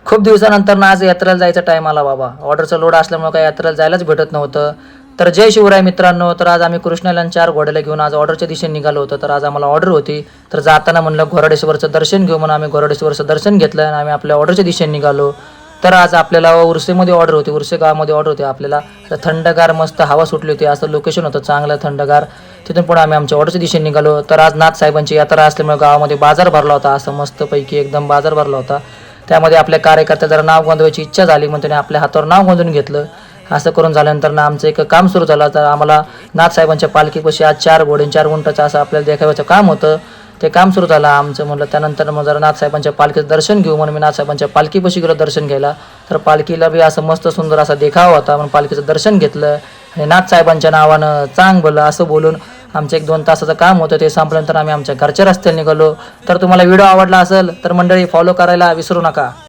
खूप दिवसानंतर ना आज यात्रेला जायचा टाईम आला बाबा. ऑर्डरचा लोड असल्यामुळे काही यात्रेला जायलाच भेटत नव्हतं. तर जय शिवराय मित्रांनो. तर आज आम्ही कृष्णाला आणि 4 घोड्याला घेऊन आज ऑर्डरच्या दिशेने निघालो होतो. तर आज आम्हाला ऑर्डर होती. तर जाताना म्हणलं घोरडेश्वरचं दर्शन घेऊ म्हणून आम्ही घोरडेश्वरचं दर्शन घेतलं आणि आम्ही आपल्या ऑर्डरच्या दिशेने निघालो. तर आज आपल्याला उर्सेमध्ये ऑर्डर होती, उर्से गावामध्ये ऑर्डर होती आपल्याला. तर थंडगार मस्त हवा सुटली होती, असं लोकेशन होतं चांगलं थंडगार. तिथून पुढे आम्ही आमच्या ऑर्डरच्या दिशेने निघालो. तर आज नाथसाहेबांची यात्रा असल्यामुळे गावामध्ये बाजार भरला होता, असं मस्तपैकी एकदम बाजार भरला होता. त्यामध्ये आपल्या कार्यकर्त्या जरा नाव गोंधवायची इच्छा झाली म्हणून त्याने आपल्या हातावर नाव गोंधून घेतलं. असं करून झाल्यानंतर ना आमचं एक काम सुरू झालं. तर आम्हाला नाथसाहेबांच्या पालखीपाशी आज 4 घोडे 4 उंटाचं असं आपल्याला देखाव्याचं काम होतं. ते काम सुरू झालं आमचं. म्हणलं त्यानंतर मग जरा नाथसाहेबांच्या पालखीचं दर्शन घेऊ म्हणून मी नाथसाहेबांच्या पालखीपाशी गेलो दर्शन घ्यायला. तर पालखीला बी असं मस्त सुंदर असा देखावा होता म्हणून पालखीचं दर्शन घेतलं आणि नाथसाहेबांच्या नावानं चांग भलं असं बोलून आमचं 1-2 तासाचं काम होतं. ते संपल्यानंतर आम्ही आमच्या घरच्या रस्त्याने निघालो. तर तुम्हाला व्हिडिओ आवडला असेल तर मंडळी फॉलो करायला विसरू नका.